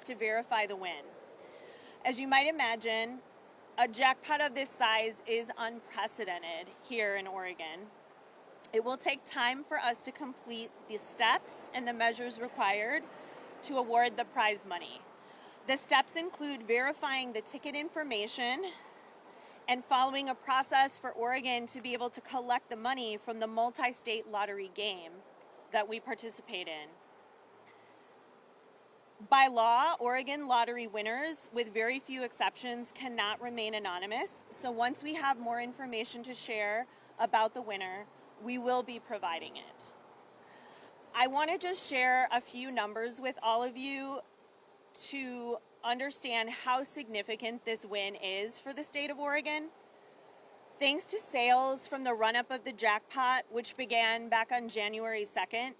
to verify the win. As you might imagine, a jackpot of this size is unprecedented here in Oregon. It will take time for us to complete the steps and the measures required to award the prize money. The steps include verifying the ticket information and following a process for Oregon to be able to collect the money from the multi-state lottery game that we participate in. By law, Oregon lottery winners, with very few exceptions, cannot remain anonymous. So once we have more information to share about the winner, we will be providing it. I want to just share a few numbers with all of you to understand how significant this win is for the state of Oregon. Thanks to sales from the run-up of the jackpot, which began back on January 2nd,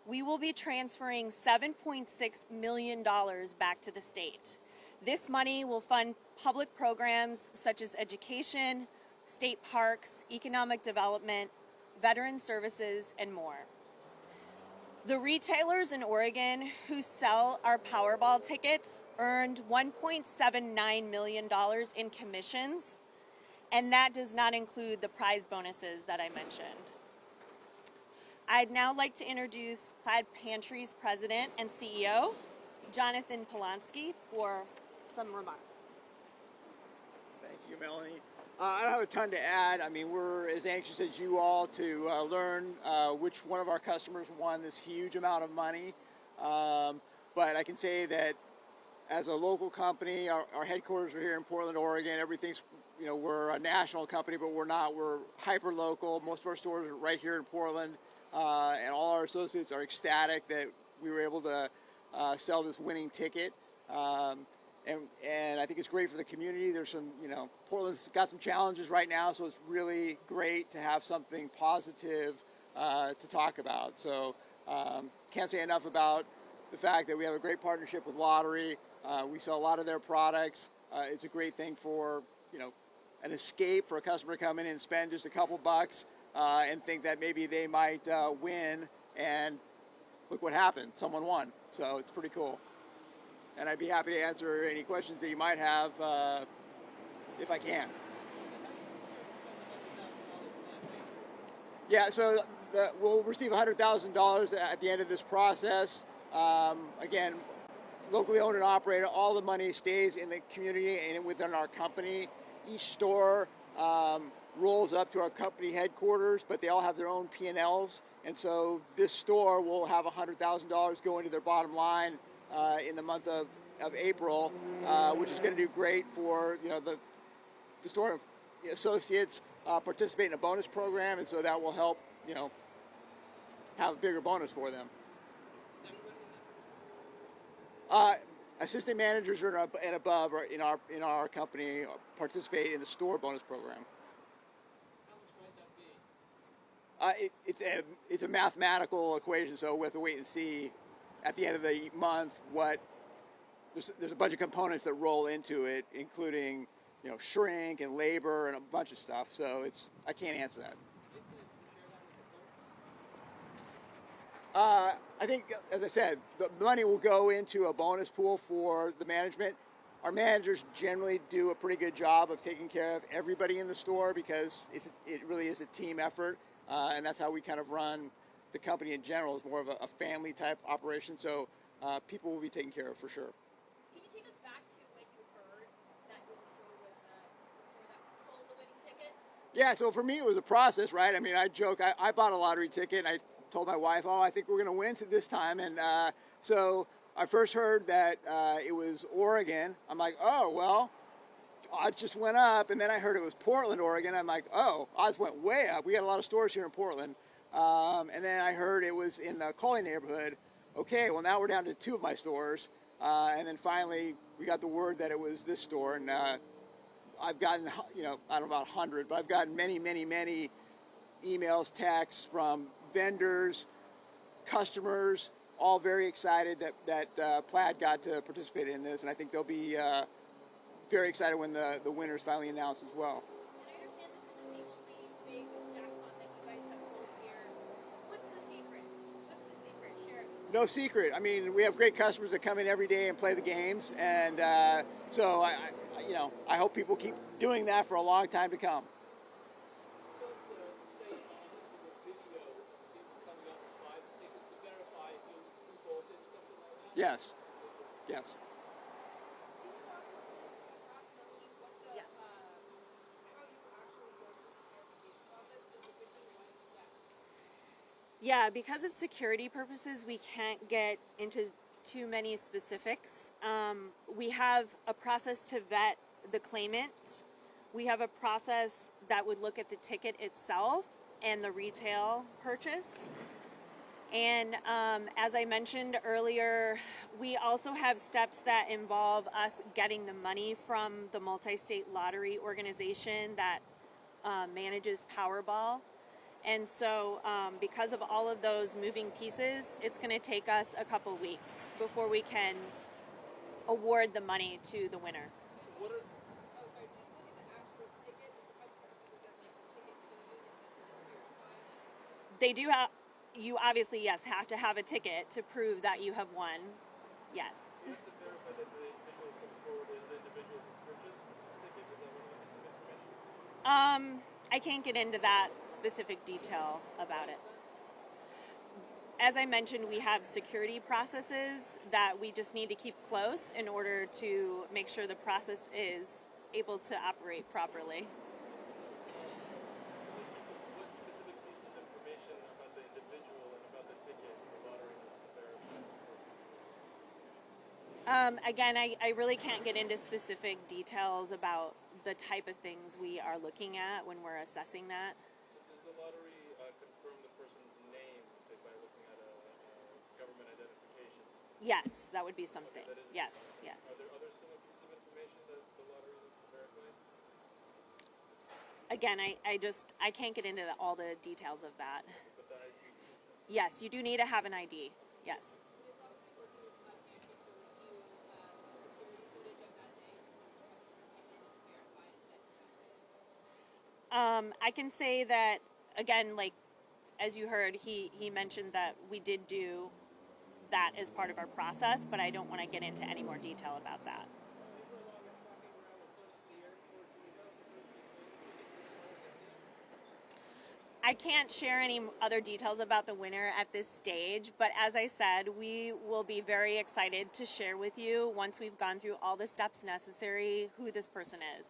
we will be transferring $7.6 million back to the state. This money will fund public programs such as education, state parks, economic development, veteran services, and more. The retailers in Oregon who sell our Powerball tickets earned $1.79 million in commissions, and that does not include the prize bonuses that I mentioned. I'd now like to introduce Plaid Pantry's president and CEO, Jonathan Polonsky, for some remarks. Thank you, Melanie. I don't have a ton to add. I mean, we're as anxious as you all to learn which one of our customers won this huge amount of money. But I can say that as a local company, our headquarters are here in Portland, Oregon. Everything's, we're a national company, but we're not. We're hyper local. Most of our stores are right here in Portland. And all our associates are ecstatic that we were able to sell this winning ticket. And I think it's great for the community. There's some, Portland's got some challenges right now, so it's really great to have something positive to talk about. So can't say enough about the fact that we have a great partnership with Lottery. We sell a lot of their products. It's a great thing for, an escape for a customer to come in and spend just a couple bucks and think that maybe they might win, and look what happened. Someone won. So it's pretty cool. And I'd be happy to answer any questions that you might have if I can. Yeah, so we'll receive $100,000 at the end of this process. Again, locally owned and operated, all the money stays in the community and within our company. Each store rolls up to our company headquarters, but they all have their own P&Ls. And so this store will have $100,000 go into their bottom line in the month of April, which is going to do great for the store associates participate in a bonus program, and so that will help have a bigger bonus for them. Assistant managers and above in our company participate in the store bonus program. It's a mathematical equation, so we have to wait and see at the end of the month there's a bunch of components that roll into it, including shrink and labor and a bunch of stuff. So I can't answer that. I think, as I said, the money will go into a bonus pool for the management. Our managers generally do a pretty good job of taking care of everybody in the store because it really is a team effort, and that's how we kind of run the company in general. It's more of a family type operation, so people will be taken care of for sure. Can you take us back to when you heard that your store was the store that sold the winning ticket? Yeah, so for me it was a process, right? I mean, I joke, I bought a lottery ticket and I told my wife, I think we're going to win this time. And so I first heard that it was Oregon. I'm like, oh, well, odds just went up. And then I heard it was Portland, Oregon. I'm like, oh, odds went way up. We got a lot of stores here in Portland. And then I heard it was in the Coley neighborhood. Okay, well, now we're down to 2 of my stores. And then finally we got the word that it was this store. And I've gotten, I don't know about 100, but I've gotten many, many, many emails, texts from vendors, customers, all very excited that Plaid got to participate in this, and I think they'll be very excited when the winner is finally announced as well. And I understand this isn't the only big jackpot that you guys have sold here. What's the secret? Share it. no secret. I mean, we have great customers that come in every day and play the games, and so I hope people keep doing that for a long time to come. Does stay possible with video of people coming up to buy the tickets to verify who bought it, something like that? Yes, yes. Yeah, because of security purposes, we can't get into too many specifics. We have a process to vet the claimant. We have a process that would look at the ticket itself and the retail purchase. And as I mentioned earlier, we also have steps that involve us getting the money from the multi-state lottery organization that manages Powerball. And so because of all of those moving pieces, it's going to take us a couple weeks before we can award the money to the winner. What are They do have, you obviously, yes, have to have a ticket to prove that you have won. Yes. do you have to verify that the individual comes forward as the individual who purchased the ticket? Is that one of the information? I can't get into that specific detail about it. As I mentioned, we have security processes that we just need to keep close in order to make sure the process is able to operate properly. What specific piece of information about the individual and about the ticket the lottery needs to verify? Again, I really can't get into specific details about the type of things we are looking at when we're assessing that. So does the lottery confirm the person's name, say by looking at a government identification? Yes, that would be something. Okay, that is Yes, yes. Are there other similar pieces of information that the lottery needs to verify? Again, I can't get into all the details of that. But the ID. Yes, you do need to have an ID. Yes. I can say that, again, like, as you heard, he mentioned that we did do that as part of our process, but I don't want to get into any more detail about that. I can't share any other details about the winner at this stage, but as I said, we will be very excited to share with you once we've gone through all the steps necessary who this person is.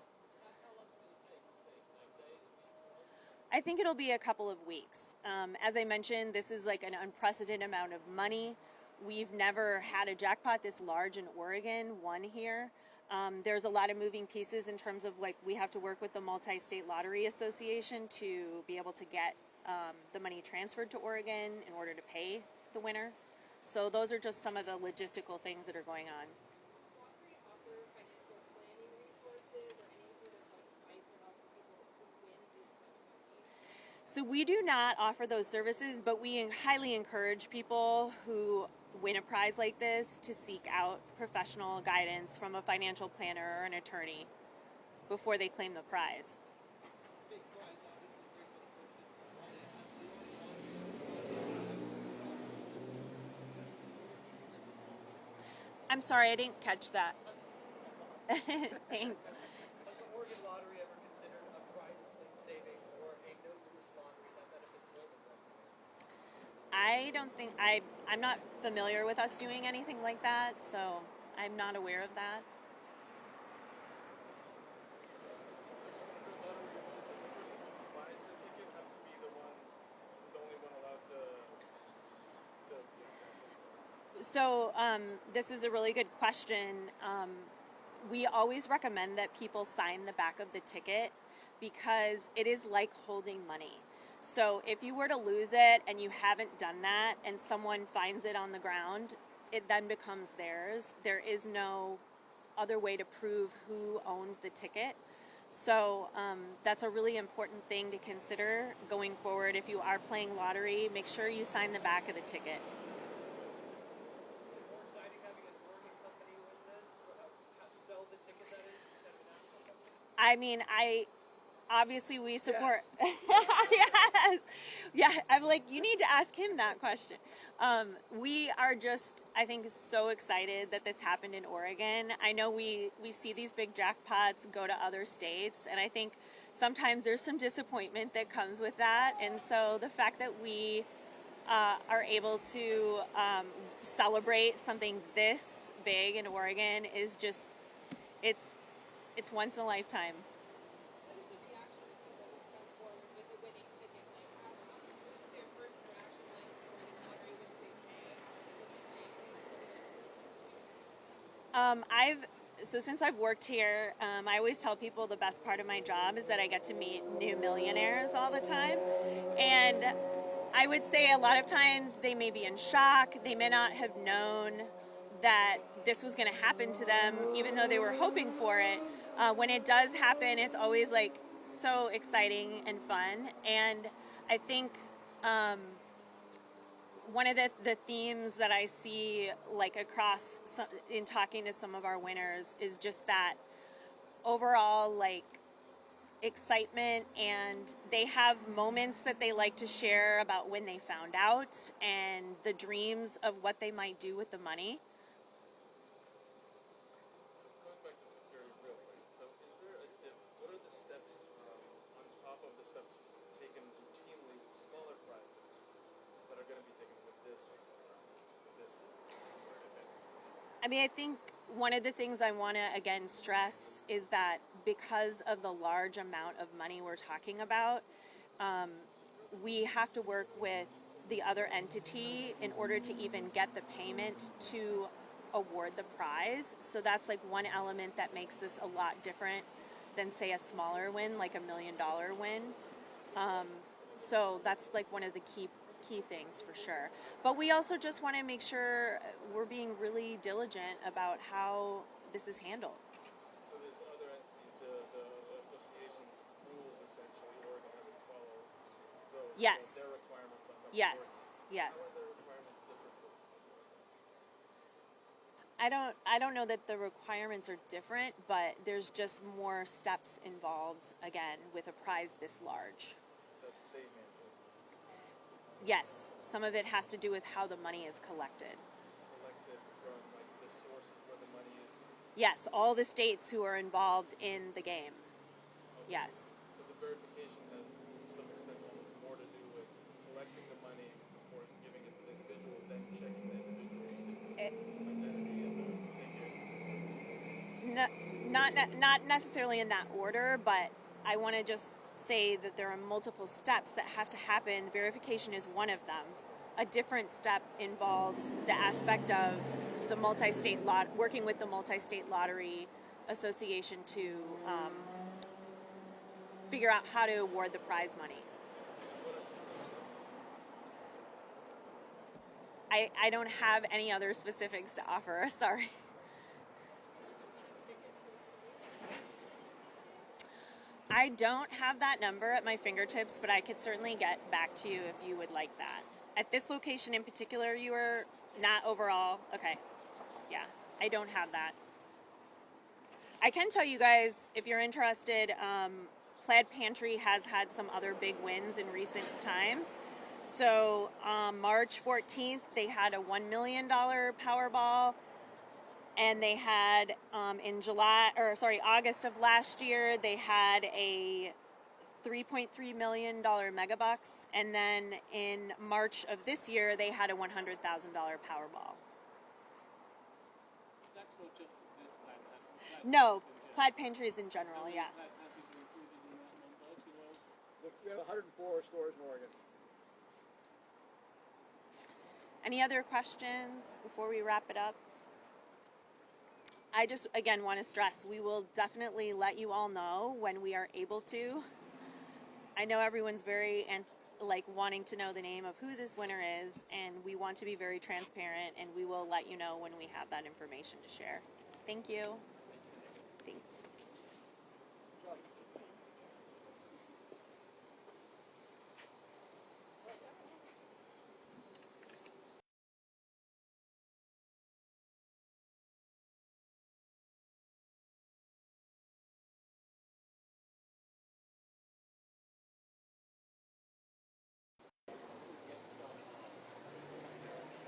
I think it'll be a couple of weeks. As I mentioned, this is like an unprecedented amount of money. We've never had a jackpot this large in Oregon, one here. There's a lot of moving pieces in terms of, like, we have to work with the Multi-State Lottery Association to be able to get the money transferred to Oregon in order to pay the winner. So those are just some of the logistical things that are going on. So we do not offer those services, but we highly encourage people who win a prize like this to seek out professional guidance from a financial planner or an attorney before they claim the prize. I'm sorry, I didn't catch that. Thanks. Has the Oregon Lottery ever considered a prize savings or a no-lose lottery that benefits more than one player? I don't think I'm not familiar with us doing anything like that, so I'm not aware of that. So this is a really good question. We always recommend that people sign the back of the ticket because it is like holding money. So if you were to lose it and you haven't done that and someone finds it on the ground, it then becomes theirs. There is no other way to prove who owned the ticket. So that's a really important thing to consider going forward. If you are playing lottery, make sure you sign the back of the ticket. Sell the ticket, that is, instead of an actual company? I mean, obviously we support. Yes. Yeah, I'm like, you need to ask him that question. We are just, I think, so excited that this happened in Oregon. I know we see these big jackpots go to other states, and I think sometimes there's some disappointment that comes with that. And so the fact that we are able to celebrate something this big in Oregon is just, it's once in a lifetime. What is the reaction of people who come forward with a winning ticket? Like, what is their first interaction like for winning the lottery? What do they say? How do they feel? So since I've worked here, I always tell people the best part of my job is that I get to meet new millionaires all the time. And I would say a lot of times they may be in shock. They may not have known that this was going to happen to them, even though they were hoping for it. When it does happen, it's always like so exciting and fun. And I think one of the themes that I see like across in talking to some of our winners is just that overall like excitement, and they have moments that they like to share about when they found out and the dreams of what they might do with the money. Going back to security real quick, so is there what are the steps on top of the steps taken routinely with smaller prizes that are going to be taken with this event? I mean, I think one of the things I want to again stress is that because of the large amount of money we're talking about, we have to work with the other entity in order to even get the payment to award the prize. So that's like one element that makes this a lot different than, say, a smaller win, like $1 million win. So that's like one of the key things for sure. But we also just want to make sure we're being really diligent about how this is handled. So there's other entities, the association rules essentially, Oregon has to follow those. Yes. So their requirements on top of Yes. Oregon. Yes. How are their requirements different from Oregon? I don't know that the requirements are different, but there's just more steps involved again with a prize this large. That they mandate. Yes, some of it has to do with how the money is collected. Collected from like the sources where the money is. Yes, all the states who are involved in the game. Okay. Yes. So the verification has to some extent more to do with collecting the money before giving it to the individual, then checking the individual's identity and the ticket. Not necessarily in that order, but I want to just say that there are multiple steps that have to happen. Verification is one of them. A different step involves the aspect of the multi-state working with the multi-state lottery association to figure out how to award the prize money. I don't have any other specifics to offer. Sorry. I don't have that number at my fingertips, but I could certainly get back to you if you would like that. At this location in particular, you were not overall? Okay. Yeah, I don't have that. I can tell you guys, if you're interested, Plaid Pantry has had some other big wins in recent times. So March 14th, they had a $1 million Powerball. And they had August of last year, they had a $3.3 million Megabucks. And then in March of this year, they had a $100,000 Powerball. That's not just this Plaid Pantry. No, Plaid Pantries in general, yeah. Plaid Pantries are included in that number as well. We have 104 stores in Oregon. Any other questions before we wrap it up? I just, again, want to stress, we will definitely let you all know when we are able to. I know everyone's very wanting to know the name of who this winner is, and we want to be very transparent, and we will let you know when we have that information to share. Thank you. Thanks.